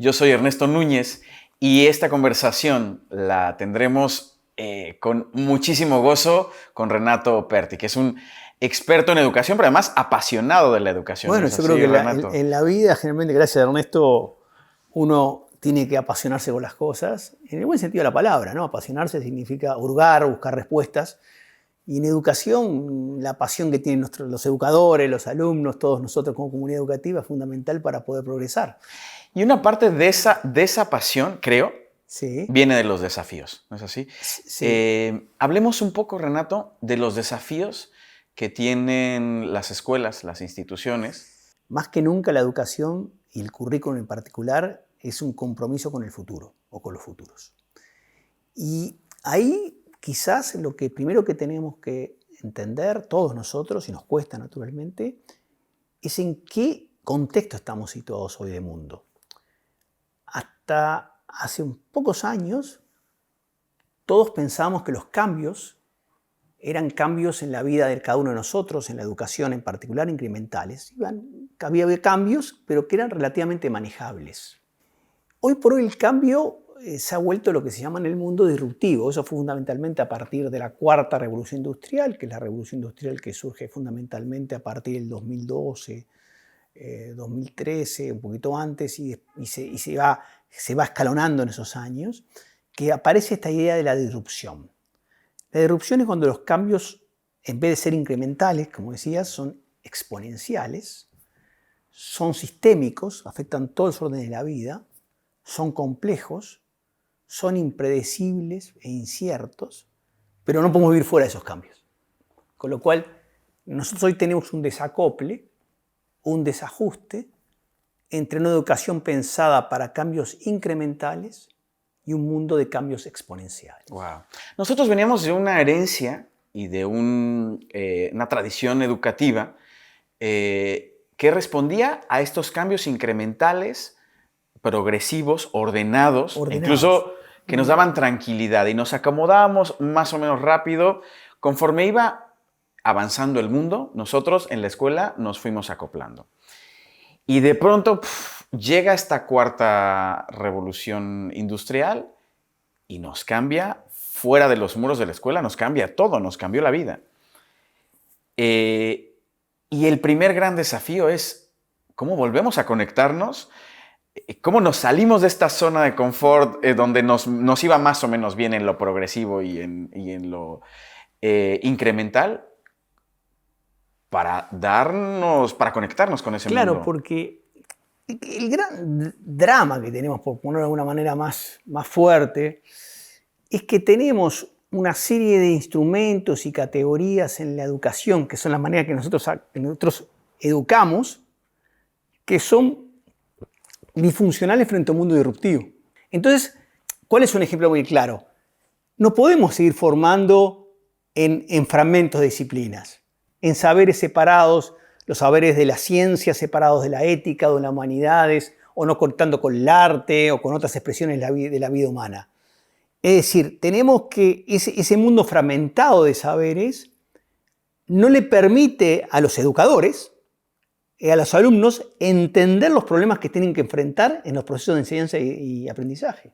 Yo soy Ernesto Núñez y esta conversación la tendremos con muchísimo gozo con Renato Perti, que es un experto en educación, pero además apasionado de la educación. Bueno, ¿No es yo así, creo que Renato? en la vida, generalmente, gracias a Ernesto, uno tiene que apasionarse con las cosas, en el buen sentido de la palabra, ¿no? Apasionarse significa hurgar, buscar respuestas. Y en educación, la pasión que tienen los educadores, los alumnos, todos nosotros como comunidad educativa es fundamental para poder progresar. Y una parte de esa pasión, creo, Sí, viene de los desafíos, ¿no es así? sí. Hablemos un poco, Renato, de los desafíos que tienen las escuelas, las instituciones. Más que nunca la educación y el currículum en particular es un compromiso con el futuro o con los futuros. Y ahí quizás lo que primero que tenemos que entender todos nosotros, y nos cuesta naturalmente, es en qué contexto estamos situados hoy de mundo. Hasta hace pocos años todos pensábamos que los cambios eran cambios en la vida de cada uno de nosotros, en la educación en particular, incrementales. Había cambios, pero que eran relativamente manejables. Hoy por hoy el cambio se ha vuelto lo que se llama en el mundo disruptivo. Eso fue fundamentalmente a partir de la cuarta revolución industrial, que es la revolución industrial que surge fundamentalmente a partir del 2012, 2013, un poquito antes, y se va escalonando en esos años, que aparece esta idea de la disrupción. La disrupción es cuando los cambios, en vez de ser incrementales, como decías, son exponenciales, son sistémicos, afectan todo el orden de la vida, son complejos, son impredecibles e inciertos, pero no podemos vivir fuera de esos cambios. Con lo cual, nosotros hoy tenemos un desacople, un desajuste entre una educación pensada para cambios incrementales y un mundo de cambios exponenciales. Wow. Nosotros veníamos de una herencia y de una tradición educativa que respondía a estos cambios incrementales, progresivos, ordenados, incluso que nos daban tranquilidad y nos acomodábamos más o menos rápido. Conforme iba avanzando el mundo, nosotros en la escuela nos fuimos acoplando. Y de pronto llega esta cuarta revolución industrial y nos cambia, fuera de los muros de la escuela, nos cambia todo, nos cambió la vida. Y el primer gran desafío es cómo volvemos a conectarnos, cómo nos salimos de esta zona de confort donde nos iba más o menos bien en lo progresivo y en lo incremental, para conectarnos con ese mundo. Claro, porque el gran drama que tenemos, por ponerlo de alguna manera más fuerte, es que tenemos una serie de instrumentos y categorías en la educación, que son la manera que nosotros educamos, que son disfuncionales frente a un mundo disruptivo. Entonces, ¿cuál es un ejemplo muy claro? No podemos seguir formando en fragmentos de disciplinas, en saberes separados, los saberes de la ciencia separados de la ética o de las humanidades, o no conectando con el arte o con otras expresiones de la vida humana. Es decir, tenemos que ese mundo fragmentado de saberes no le permite a los educadores, a los alumnos, entender los problemas que tienen que enfrentar en los procesos de enseñanza y aprendizaje.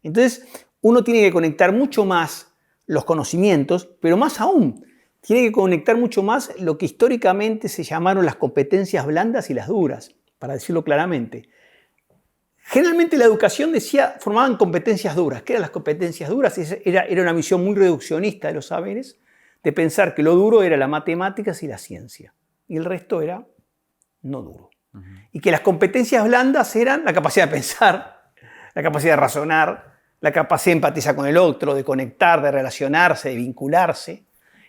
Entonces, uno tiene que conectar mucho más los conocimientos, pero más aún, tiene que conectar mucho más lo que históricamente se llamaron las competencias blandas y las duras, para decirlo claramente. Generalmente la educación formaban competencias duras. ¿Qué eran las competencias duras? Era una visión muy reduccionista de los saberes, de pensar que lo duro era las matemáticas y la ciencia, y el resto era no duro. Y que las competencias blandas eran la capacidad de pensar, la capacidad de razonar, la capacidad de empatizar con el otro, de conectar, de relacionarse, de vincularse.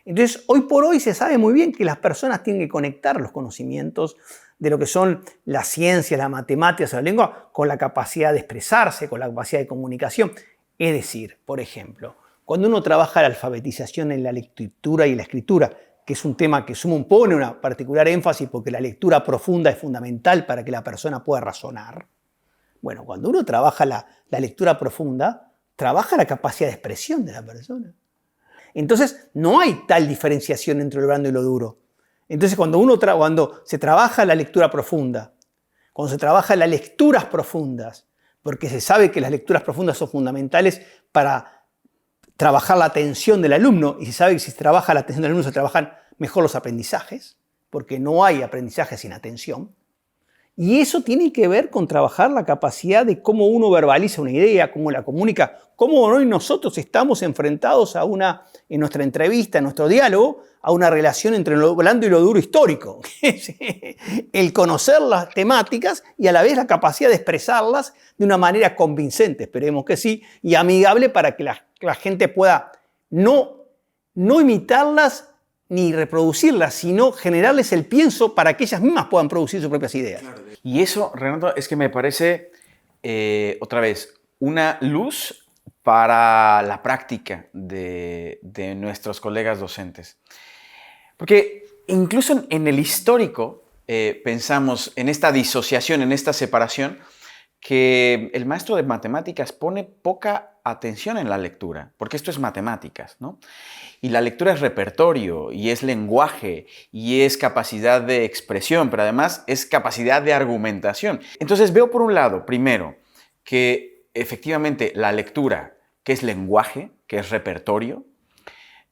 Entonces, hoy por hoy se sabe muy bien que las personas tienen que conectar los conocimientos de lo que son las ciencias, las matemáticas, la lengua, con la capacidad de expresarse, con la capacidad de comunicación. Es decir, por ejemplo, cuando uno trabaja la alfabetización en la lectura y la escritura, que es un tema que pone una particular énfasis porque la lectura profunda es fundamental para que la persona pueda razonar. Bueno, cuando uno trabaja la lectura profunda, trabaja la capacidad de expresión de la persona. Entonces, no hay tal diferenciación entre lo blando y lo duro. Entonces, cuando se trabaja la lectura profunda, cuando se trabaja las lecturas profundas, porque se sabe que las lecturas profundas son fundamentales para trabajar la atención del alumno, y se sabe que si se trabaja la atención del alumno se trabajan mejor los aprendizajes, porque no hay aprendizaje sin atención. Y eso tiene que ver con trabajar la capacidad de cómo uno verbaliza una idea, cómo la comunica, cómo hoy nosotros estamos enfrentados en nuestra entrevista, en nuestro diálogo, a una relación entre lo blando y lo duro histórico. El conocer las temáticas y a la vez la capacidad de expresarlas de una manera convincente, esperemos que sí, y amigable para que la gente pueda no imitarlas ni reproducirlas, sino generarles el pienso para que ellas mismas puedan producir sus propias ideas. Y eso, Renato, es que me parece, otra vez, una luz para la práctica de nuestros colegas docentes. Porque incluso en el histórico pensamos en esta disociación, en esta separación, que el maestro de matemáticas pone poca atención en la lectura, porque esto es matemáticas, ¿no? Y la lectura es repertorio, y es lenguaje, y es capacidad de expresión, pero además es capacidad de argumentación. Entonces veo por un lado, primero, que efectivamente la lectura, que es lenguaje, que es repertorio,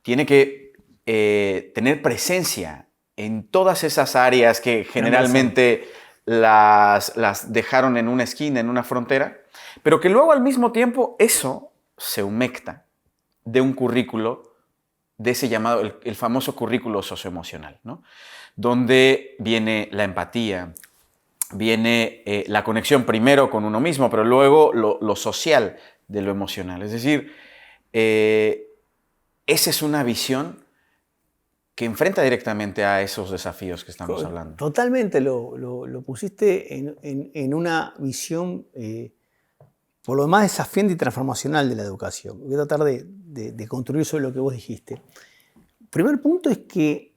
tiene que tener presencia en todas esas áreas que generalmente las dejaron en una esquina, en una frontera, pero que luego al mismo tiempo eso se humecta de un currículo, de ese llamado, el famoso currículo socioemocional, ¿no? Donde viene la empatía, viene la conexión primero con uno mismo, pero luego lo social de lo emocional. Es decir, esa es una visión que enfrenta directamente a esos desafíos que estamos hablando. Totalmente, lo pusiste en una visión por lo más desafiante y transformacional de la educación. Voy a tratar de construir sobre lo que vos dijiste. El primer punto es que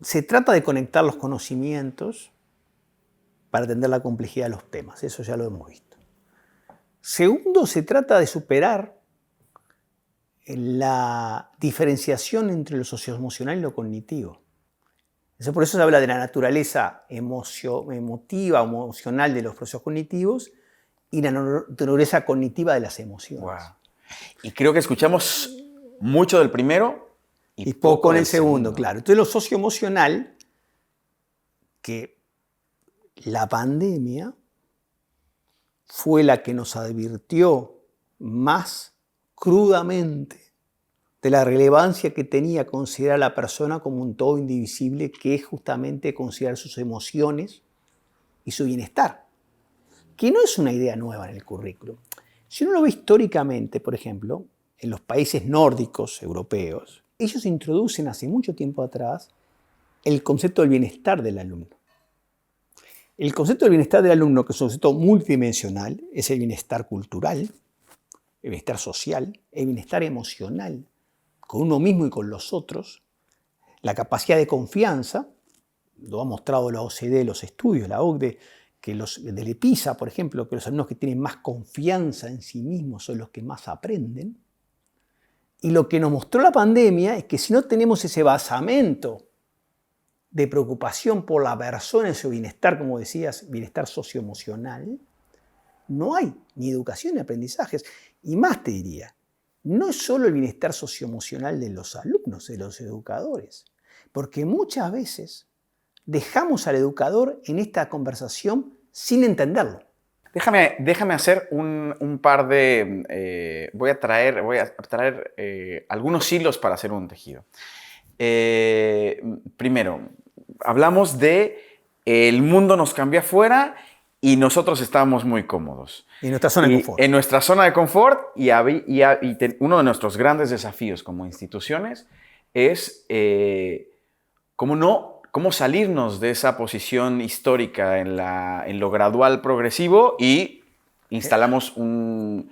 se trata de conectar los conocimientos para atender la complejidad de los temas. Eso ya lo hemos visto. Segundo, se trata de superar la diferenciación entre lo socioemocional y lo cognitivo. Por eso se habla de la naturaleza emotiva o emocional de los procesos cognitivos y la naturaleza cognitiva de las emociones. Wow. Y creo que escuchamos mucho del primero y poco del segundo, claro. Entonces lo socioemocional, que la pandemia fue la que nos advirtió más crudamente de la relevancia que tenía considerar a la persona como un todo indivisible, que es justamente considerar sus emociones y su bienestar, que no es una idea nueva en el currículum. Si uno lo ve históricamente, por ejemplo, en los países nórdicos europeos, ellos introducen hace mucho tiempo atrás el concepto del bienestar del alumno. El concepto del bienestar del alumno, que es un concepto multidimensional, es el bienestar cultural, el bienestar social, el bienestar emocional, con uno mismo y con los otros, la capacidad de confianza, lo ha mostrado la OCDE, los estudios, la OCDE, que del EPISA, por ejemplo, que los alumnos que tienen más confianza en sí mismos son los que más aprenden. Y lo que nos mostró la pandemia es que si no tenemos ese basamento de preocupación por la persona en su bienestar, como decías, bienestar socioemocional, no hay ni educación ni aprendizajes. Y más te diría, no es solo el bienestar socioemocional de los alumnos, de los educadores, porque muchas veces dejamos al educador en esta conversación sin entenderlo. Déjame hacer un par de... voy a traer algunos hilos para hacer un tejido. Primero, hablamos de el mundo nos cambió afuera y nosotros estábamos muy cómodos. En nuestra zona de confort. En nuestra zona de confort y uno de nuestros grandes desafíos como instituciones es cómo salirnos de esa posición histórica en lo gradual progresivo y instalamos un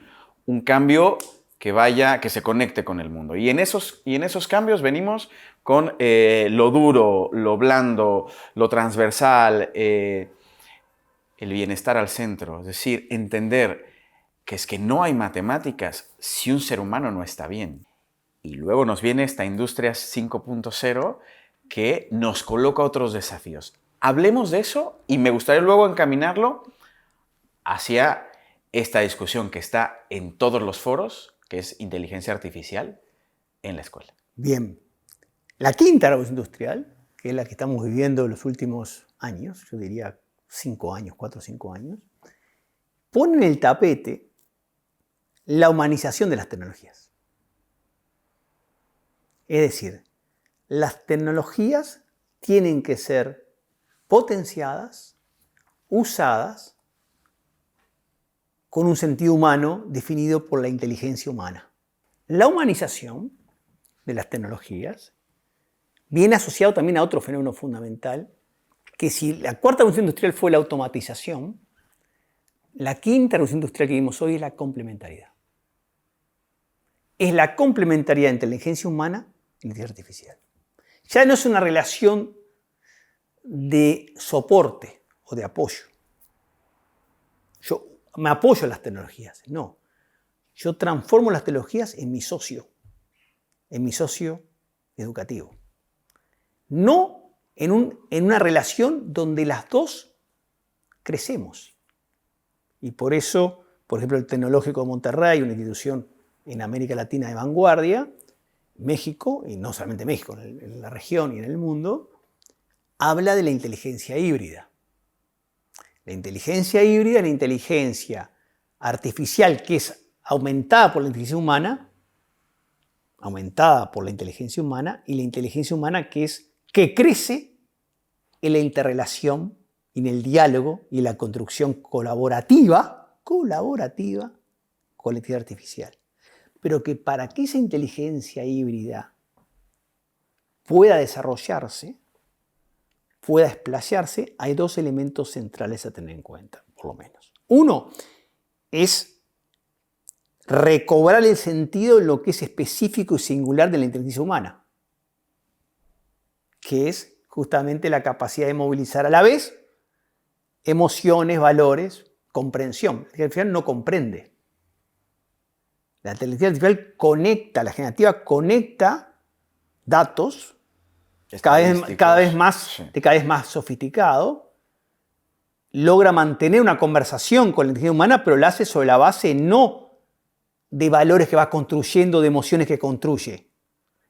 cambio que se conecte con el mundo. Y en esos cambios venimos con lo duro, lo blando, lo transversal, el bienestar al centro. Es decir, entender que es que no hay matemáticas si un ser humano no está bien. Y luego nos viene esta industria 5.0 que nos coloca otros desafíos. Hablemos de eso y me gustaría luego encaminarlo hacia esta discusión que está en todos los foros, que es inteligencia artificial en la escuela. Bien. La quinta revolución industrial, que es la que estamos viviendo en los últimos años, yo diría 5 años, 4 o 5 años, pone en el tapete la humanización de las tecnologías. Es decir, las tecnologías tienen que ser potenciadas, usadas, con un sentido humano definido por la inteligencia humana. La humanización de las tecnologías viene asociado también a otro fenómeno fundamental, que si la cuarta revolución industrial fue la automatización, la quinta revolución industrial que vimos hoy es la complementariedad. Es la complementariedad de inteligencia humana y inteligencia artificial. Ya no es una relación de soporte o de apoyo. Yo me apoyo a las tecnologías, no. Yo transformo las tecnologías en mi socio educativo. No en una relación donde las dos crecemos. Y por eso, por ejemplo, el Tecnológico de Monterrey, una institución en América Latina de vanguardia, México, y no solamente México, en la región y en el mundo, habla de la inteligencia híbrida. La inteligencia híbrida es la inteligencia artificial que es aumentada por la inteligencia humana, y la inteligencia humana que crece en la interrelación, en el diálogo y en la construcción colaborativa con la inteligencia artificial. Pero que para que esa inteligencia híbrida pueda desarrollarse, pueda explayarse, hay dos elementos centrales a tener en cuenta, por lo menos. Uno es recobrar el sentido de lo que es específico y singular de la inteligencia humana, que es justamente la capacidad de movilizar a la vez emociones, valores, comprensión. La inteligencia artificial no comprende. La inteligencia artificial conecta, la generativa conecta datos cada vez más sofisticado, logra mantener una conversación con la inteligencia humana, pero la hace sobre la base no de valores que va construyendo, de emociones que construye.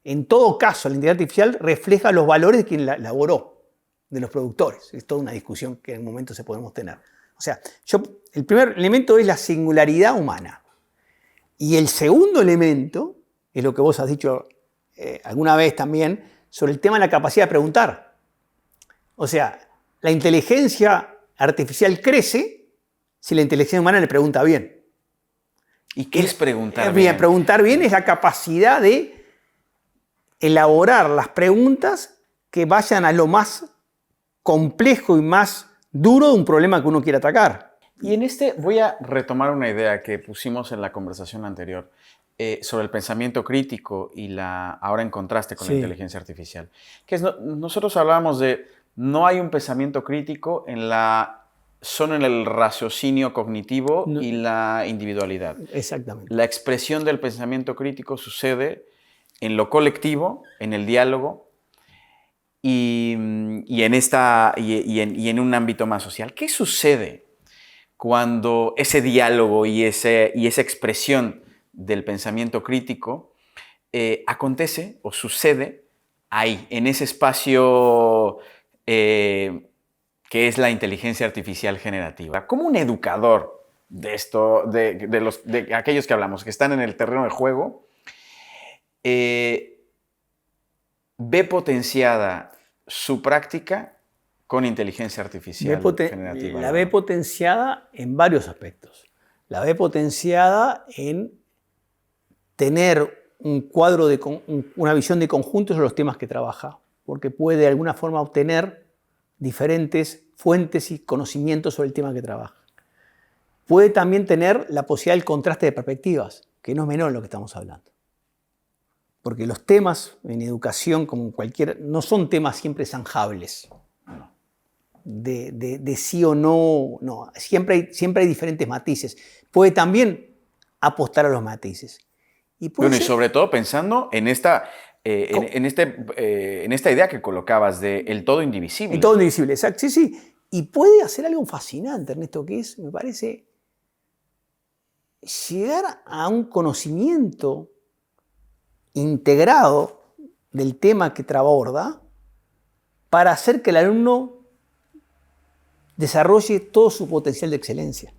En todo caso, la inteligencia artificial refleja los valores de quien la elaboró, de los productores. Es toda una discusión que en el momento se podemos tener. O sea, el primer elemento es la singularidad humana. Y el segundo elemento es lo que vos has dicho alguna vez también, sobre el tema de la capacidad de preguntar. O sea, la inteligencia artificial crece si la inteligencia humana le pregunta bien. ¿Y qué es preguntar bien? Preguntar bien es la capacidad de elaborar las preguntas que vayan a lo más complejo y más duro de un problema que uno quiere atacar. Y voy a retomar una idea que pusimos en la conversación anterior sobre el pensamiento crítico y ahora en contraste con la inteligencia artificial. Que nosotros hablábamos de no hay un pensamiento crítico solo en el raciocinio cognitivo y la individualidad. Exactamente. La expresión del pensamiento crítico sucede en lo colectivo, en el diálogo y en un ámbito más social. ¿Qué sucede cuando ese diálogo y esa expresión del pensamiento crítico acontece o sucede ahí, en ese espacio que es la inteligencia artificial generativa? ¿Cómo un educador de aquellos que hablamos, que están en el terreno de juego, ve potenciada su práctica con inteligencia artificial generativa? La ve potenciada en varios aspectos. La ve potenciada en tener un cuadro, una visión de conjunto sobre los temas que trabaja, porque puede de alguna forma obtener diferentes fuentes y conocimientos sobre el tema que trabaja. Puede también tener la posibilidad del contraste de perspectivas, que no es menor en lo que estamos hablando. Porque los temas en educación, como en cualquier, no son temas siempre zanjables. De sí o no, no. Siempre hay diferentes matices. Puede también apostar a los matices. Y sobre todo pensando en esta idea que colocabas de el todo indivisible. El todo indivisible, exacto. Sí. Y puede hacer algo fascinante, Ernesto, que es, me parece, llegar a un conocimiento integrado del tema que aborda para hacer que el alumno desarrolle todo su potencial de excelencia.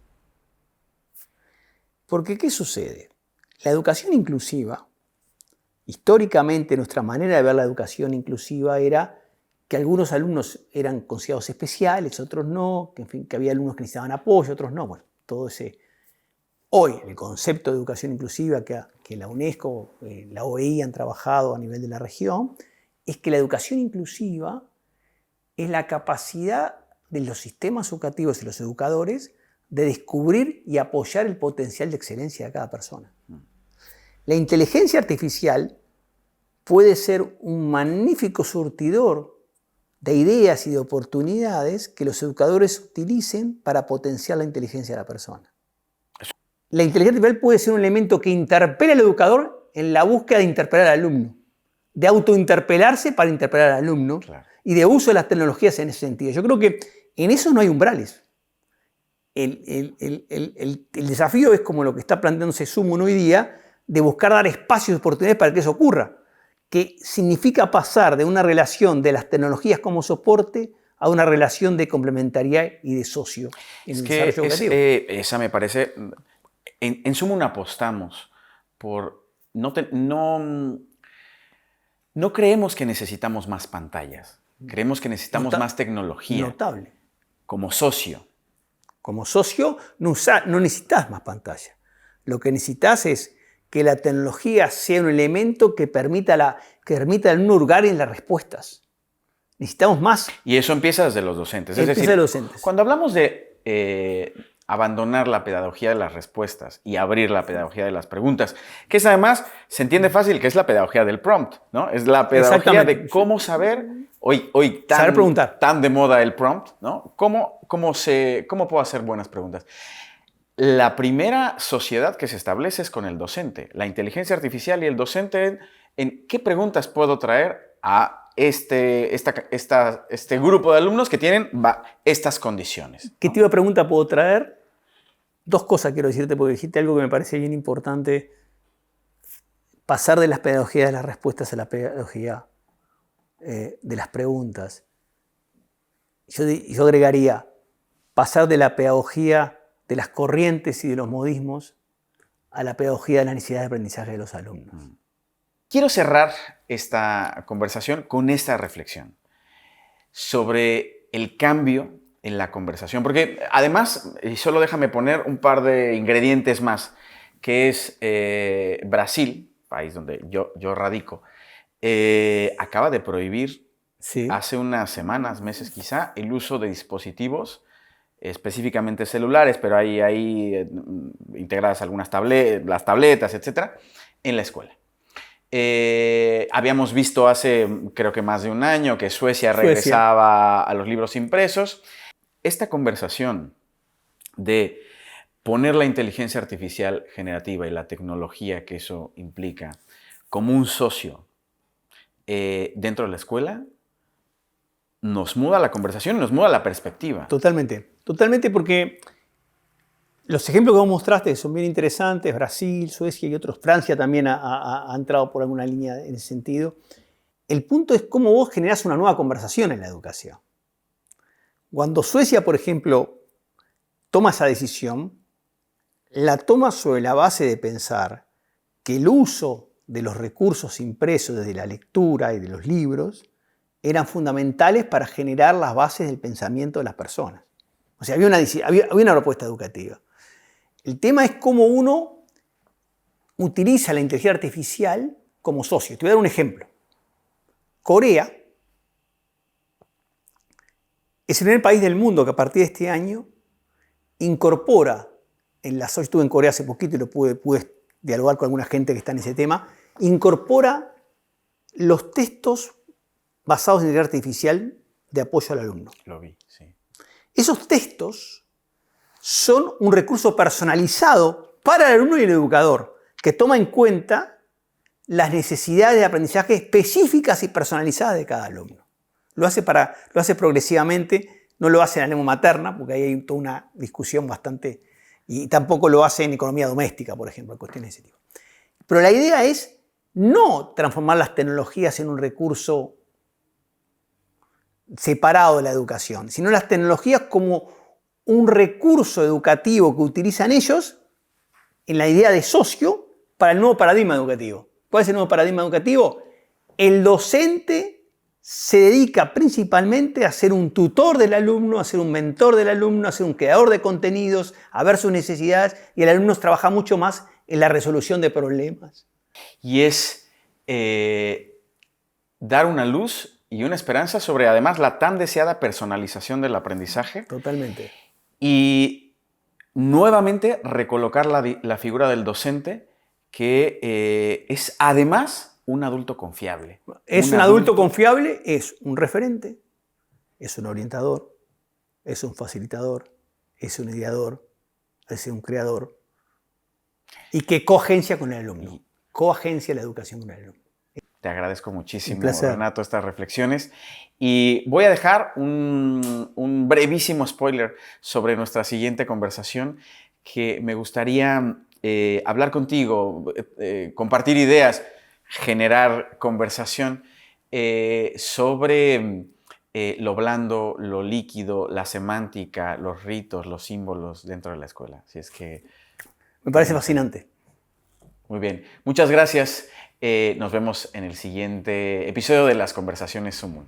Porque, ¿qué sucede? La educación inclusiva, históricamente nuestra manera de ver la educación inclusiva era que algunos alumnos eran considerados especiales, otros no, que, en fin, que había alumnos que necesitaban apoyo, otros no. Bueno, todo ese... Hoy, el concepto de educación inclusiva que la UNESCO, la OEI han trabajado a nivel de la región, es que la educación inclusiva es la capacidad de los sistemas educativos y los educadores de descubrir y apoyar el potencial de excelencia de cada persona. La inteligencia artificial puede ser un magnífico surtidor de ideas y de oportunidades que los educadores utilicen para potenciar la inteligencia de la persona. La inteligencia artificial puede ser un elemento que interpela al educador en la búsqueda de interpelar al alumno, de autointerpelarse para interpelar al alumno, claro, y de uso de las tecnologías en ese sentido. Yo creo que en eso no hay umbrales. El desafío es como lo que está planteándose Summon hoy día, de buscar dar espacios y oportunidades para que eso ocurra, que significa pasar de una relación de las tecnologías como soporte a una relación de complementariedad y de socio en el desarrollo educativo. Esa me parece... En Summon apostamos por... No creemos que necesitamos más pantallas. Creemos que necesitamos más tecnología. Notable. Como socio. Como socio no necesitas más pantalla. Lo que necesitas es que la tecnología sea un elemento que permita al alumno hurgar en las respuestas. Necesitamos más. Y eso empieza desde los docentes. Es decir, los docentes. Cuando hablamos de abandonar la pedagogía de las respuestas y abrir la pedagogía de las preguntas, que es además, se entiende fácil, que es la pedagogía del prompt, ¿no? Es la pedagogía de cómo saber, hoy tan de moda el prompt, ¿no? ¿Cómo puedo hacer buenas preguntas? La primera sociedad que se establece es con el docente. La inteligencia artificial y el docente, ¿en qué preguntas puedo traer a este grupo de alumnos que tienen estas condiciones? ¿Qué tipo de pregunta puedo traer? Dos cosas quiero decirte, porque dijiste algo que me parece bien importante. Pasar de las pedagogías de las respuestas a la pedagogía de las preguntas. Yo agregaría, pasar de la pedagogía de las corrientes y de los modismos a la pedagogía de las necesidades de aprendizaje de los alumnos. Quiero cerrar esta conversación con esta reflexión sobre el cambio en la conversación, porque además, y solo déjame poner un par de ingredientes más, que es Brasil, país donde yo radico, acaba de prohibir hace unas semanas, meses quizá, el uso de dispositivos específicamente celulares, pero hay integradas algunas las tabletas, etcétera, en la escuela. Habíamos visto hace, creo que más de un año, que Suecia regresaba a los libros impresos. Esta conversación de poner la inteligencia artificial generativa y la tecnología que eso implica como un socio dentro de la escuela, nos muda la conversación, nos muda la perspectiva. Totalmente, porque los ejemplos que vos mostraste son bien interesantes, Brasil, Suecia y otros, Francia también ha entrado por alguna línea en ese sentido. El punto es cómo vos generás una nueva conversación en la educación. Cuando Suecia, por ejemplo, toma esa decisión, la toma sobre la base de pensar que el uso de los recursos impresos desde la lectura y de los libros eran fundamentales para generar las bases del pensamiento de las personas. O sea, había una propuesta educativa. El tema es cómo uno utiliza la inteligencia artificial como socio. Te voy a dar un ejemplo. Corea es el primer país del mundo que a partir de este año incorpora, yo estuve en Corea hace poquito y pude dialogar con alguna gente que está en ese tema, incorpora los textos basados en inteligencia artificial de apoyo al alumno. Lo vi, sí. Esos textos son un recurso personalizado para el alumno y el educador, que toma en cuenta las necesidades de aprendizaje específicas y personalizadas de cada alumno. Lo hace progresivamente, no lo hace en la lengua materna, porque ahí hay toda una discusión bastante, y tampoco lo hace en economía doméstica, por ejemplo, cuestiones de ese tipo. Pero la idea es no transformar las tecnologías en un recurso separado de la educación, sino las tecnologías como un recurso educativo que utilizan ellos en la idea de socio para el nuevo paradigma educativo. ¿Cuál es el nuevo paradigma educativo? El docente se dedica principalmente a ser un tutor del alumno, a ser un mentor del alumno, a ser un creador de contenidos, a ver sus necesidades, y el alumno trabaja mucho más en la resolución de problemas. Y es dar una luz y una esperanza sobre, además, la tan deseada personalización del aprendizaje. Totalmente. Y nuevamente recolocar la figura del docente, que es además un adulto confiable. Es un adulto confiable, es un referente, es un orientador, es un facilitador, es un mediador, es un creador. Y que coagencia con el alumno. Coagencia la educación con el alumno. Te agradezco muchísimo, Renato, estas reflexiones. Y voy a dejar un brevísimo spoiler sobre nuestra siguiente conversación, que me gustaría hablar contigo, compartir ideas, generar conversación sobre lo blando, lo líquido, la semántica, los ritos, los símbolos dentro de la escuela. Así es que... Me parece fascinante. Muy bien. Muchas gracias. Nos vemos en el siguiente episodio de Las Conversaciones Sumun.